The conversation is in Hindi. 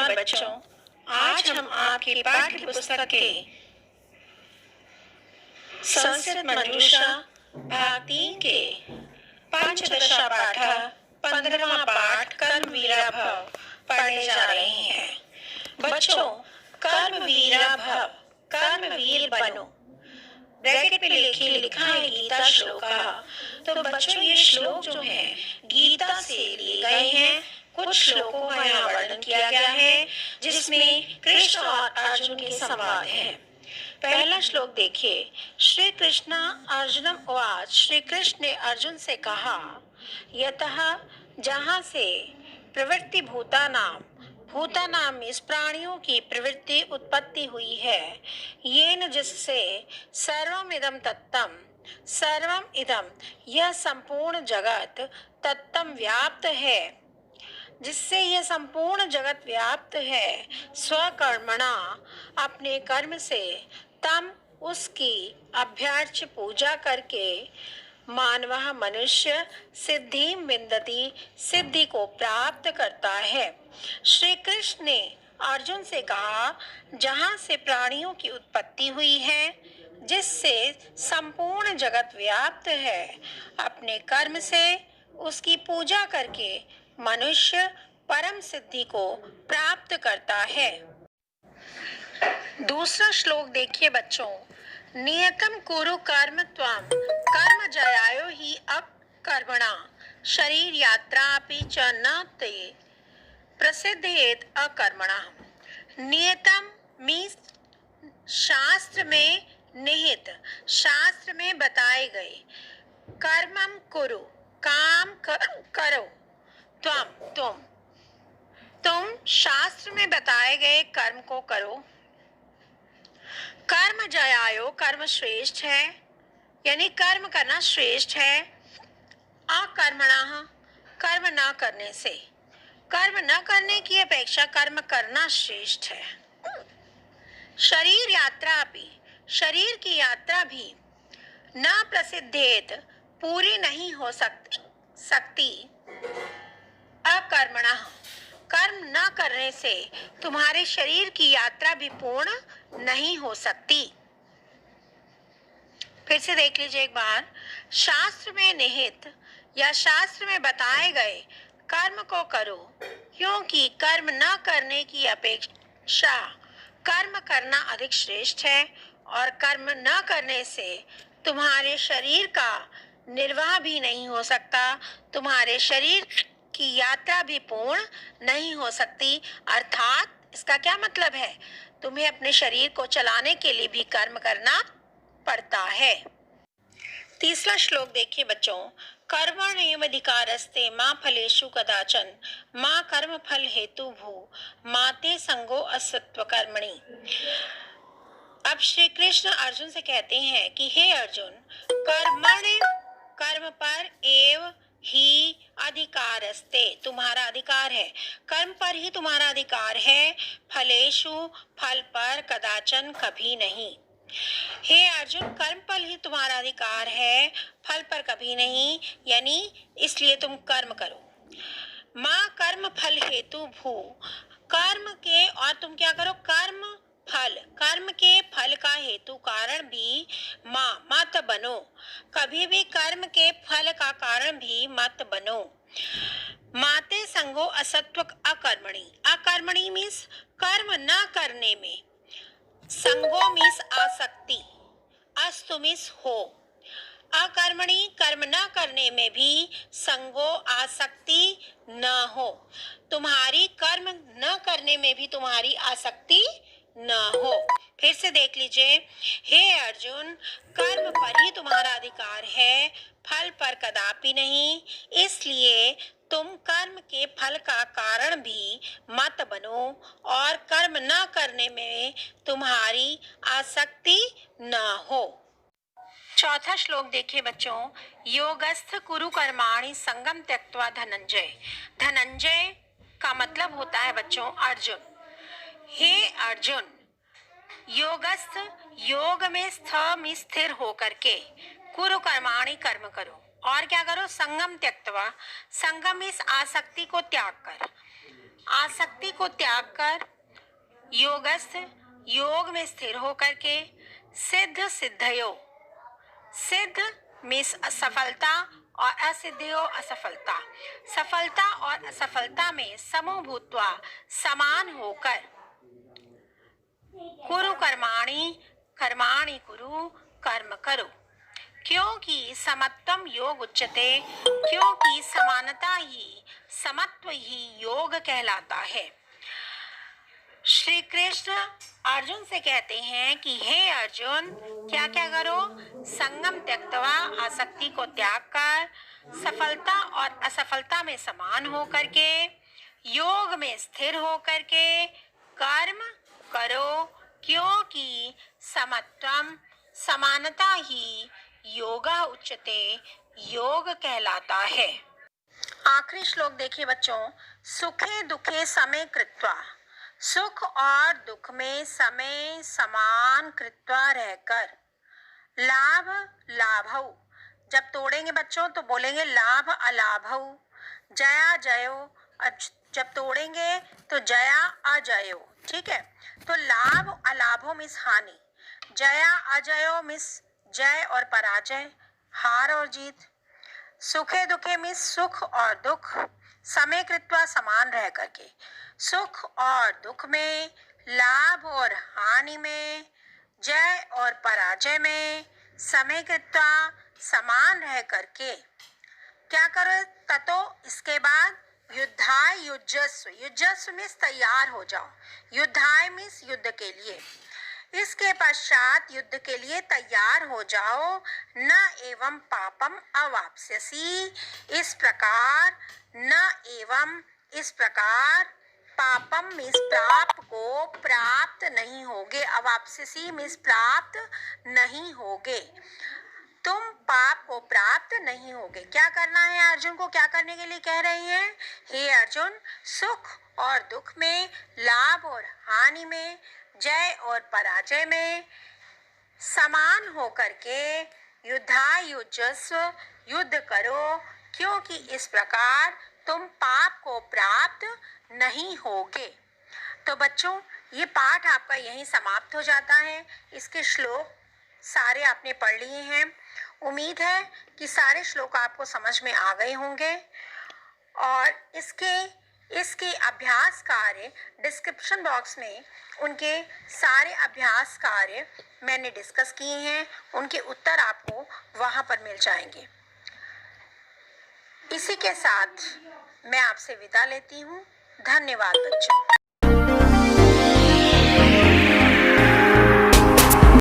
नमस्कार बच्चों, आज हम आपकी पाठ्य पुस्तक के संस्कृत मंजूषा भाग 3 के पंचदशा पाठ 15वां पाठ कर्मवीरा भव पढ़ने जा रहे हैं। बच्चों, कर्मवीरा भव, कर्मवीर बनो, ब्रैकेट पे लिखा है गीता श्लोक। तो बच्चों, ये श्लोक जो है गीता से लिए गए हैं। कुछ श्लोकों का यहाँ वर्णन किया गया है जिसमें कृष्ण और अर्जुन के संवाद है। पहला श्लोक देखिए। श्री कृष्ण अर्जुनम उवाच, श्री कृष्ण ने अर्जुन से कहा, यतः जहाँ से प्रवृत्ति भूतानाम इस प्राणियों की प्रवृत्ति उत्पत्ति हुई है, ये न जिससे सर्वमिदं तत्तम, सर्वम इदम यह संपूर्ण जगत तत्तम व्याप्त है, जिससे यह संपूर्ण जगत व्याप्त है, स्वकर्मणा अपने कर्म से, तम उसकी अभ्यर्च्य पूजा करके, मानवः मनुष्य सिद्धि विन्दति सिद्धि को प्राप्त करता है। श्री कृष्ण ने अर्जुन से कहा, जहाँ से प्राणियों की उत्पत्ति हुई है, जिससे संपूर्ण जगत व्याप्त है, अपने कर्म से उसकी पूजा करके मनुष्य परम सिद्धि को प्राप्त करता है। दूसरा श्लोक देखिए बच्चों। नियतम कुरु कर्म त्वं कर्म जयायो हि अकर्मणा शरीर यात्रा अपि च न ते प्रसिद्धेत अकर्मणा। नियतम मीन्स शास्त्र में निहित, शास्त्र में बताए गए, कर्मम कुरु काम करो, तुम शास्त्र में बताए गए कर्म को करो। कर्म जयायो, कर्म श्रेष्ठ है, यानी कर्म करना श्रेष्ठ है। अकर्मणः, कर्म न करने से, कर्म न करने की अपेक्षा कर्म करना श्रेष्ठ है। शरीर यात्रा भी, शरीर की यात्रा भी, न प्रसिद्धेत पूरी नहीं हो सकती अकर्मणः, कर्म न करने से तुम्हारे शरीर की यात्रा भी पूर्ण नहीं हो सकती। फिर से देख लीजिए एक बार। शास्त्र में निहित या शास्त्र में बताए गए कर्म को करो, क्योंकि कर्म न करने की अपेक्षा कर्म करना अधिक श्रेष्ठ है, और कर्म न करने से तुम्हारे शरीर का निर्वाह भी नहीं हो सकता, तुम्हारे शरीर की यात्रा भी पूर्ण नहीं हो सकती। अर्थात इसका क्या मतलब है, तुम्हें अपने शरीर को चलाने के लिए भी कर्म करना पड़ता है। तीसरा श्लोक देखिए बच्चों। कर्मण्येवाधिकारस्ते मा फलेषु कदाचन मा कर्म फल हेतु भू मा ते संगो असत्व कर्मणि। अब श्री कृष्ण अर्जुन से कहते हैं कि हे अर्जुन, कर्म पर एव ही अधिकारस्ते, तुम्हारा अधिकार है, कर्म पर ही तुम्हारा अधिकार है, फलेषु फल पर कदाचन कभी नहीं। हे अर्जुन, कर्म पर ही तुम्हारा अधिकार है, फल पर कभी नहीं, यानी इसलिए तुम कर्म करो। माँ कर्म फल हेतु भू, कर्म के, और तुम क्या करो, कर्म के फल का हेतु कारण भी मत बनो, कभी भी कर्म के फल का कारण भी मत बनो। माते संगो असत्व अकर्मणि, अकर्मणि मीन्स कर्म न करने में, संगो मीन्स आसक्ति, अस्तु मीन्स हो, अकर्मणि कर्म न करने में भी संगो आसक्ति न हो, तुम्हारी कर्म न करने में भी तुम्हारी आसक्ति न हो। फिर से देख लीजिए। हे अर्जुन, कर्म पर ही तुम्हारा अधिकार है, फल पर कदापि नहीं, इसलिए तुम कर्म के फल का कारण भी मत बनो, और कर्म न करने में तुम्हारी आसक्ति न हो। चौथा श्लोक देखिए बच्चों। योगस्थ कुरु कर्माणि संगम त्यक्त्वा धनंजय। धनंजय का मतलब होता है बच्चों अर्जुन। हे अर्जुन, योगस्थ, योग में स्थिर होकर के, कुरु कर्माणि कर्म करो, और क्या करो, संगम त्यक्त्वा, संगम इस आसक्ति को त्याग कर, आसक्ति को त्याग कर, योगस्थ योग में स्थिर होकर के, सिद्ध सिद्धयो, सिद्ध में सफलता और असिद्धयो असफलता, सफलता और असफलता में समभूत्वा समान होकर, कुरु कर्माणि कर्माणि कुरु, कर्म करो, क्योंकि समत्वम योग उच्यते, क्योंकि समानता ही समत्व ही योग कहलाता है। श्री कृष्ण अर्जुन से कहते हैं कि हे अर्जुन, क्या क्या करो? संगम त्यक्तवा, आसक्ति को त्याग कर, सफलता और असफलता में समान होकर के, योग में स्थिर होकर के कर्म करो, क्योंकि समत्वम समानता ही योग उच्यते, योग कहलाता है। आखिरी श्लोक देखिए बच्चों, सुखे दुखे समे कृत्वा, सुख और दुख में समय समान कृत्वा रहकर, लाभ लाभौ, जब तोड़ेंगे बच्चों तो बोलेंगे लाभ अलाभौ, जया जयो, जब तोड़ेंगे तो जया अजयो, ठीक है। तो लाभ अलाभो मिस हानि, जया अजयो मिस जय और पराजय, हार और जीत, सुखे दुखे मिस सुख और दुख, समय कृत्वा समान रह करके, सुख और दुख में, लाभ और हानि में, जय और पराजय में, समय कृत्वा समान रह करके क्या करो? ततो इसके बाद युद्धाय युज्यस्व, युज्यस्व मीन्स तैयार हो जाओ, युद्धाय मीन्स युद्ध के लिए, इसके पश्चात युद्ध के लिए तैयार हो जाओ, न एवं पापम अवाप्स्यसि, इस प्रकार, न एवं इस प्रकार, पापम मीन्स पाप को प्राप्त नहीं होगे, अवाप्स्यसि मीन्स प्राप्त नहीं होगे, तुम पाप को प्राप्त नहीं होगे। क्या करना है अर्जुन को? क्या करने के लिए कह रहे हैं? हे अर्जुन, सुख और दुख में, लाभ और हानि में, जय और पराजय में समान होकर के युद्धायुज्यस्व, युद्ध करो, क्योंकि इस प्रकार तुम पाप को प्राप्त नहीं होगे। तो बच्चों, ये पाठ आपका यहीं समाप्त हो जाता है। इसके श्लोक सारे आपने पढ़ लिए हैं। उम्मीद है कि सारे श्लोक आपको समझ में आ गए होंगे और इसके अभ्यास कार्य डिस्क्रिप्शन बॉक्स में उनके सारे अभ्यास कार्य मैंने डिस्कस किए हैं, उनके उत्तर आपको वहां पर मिल जाएंगे। इसी के साथ मैं आपसे विदा लेती हूँ। धन्यवाद बच्चों।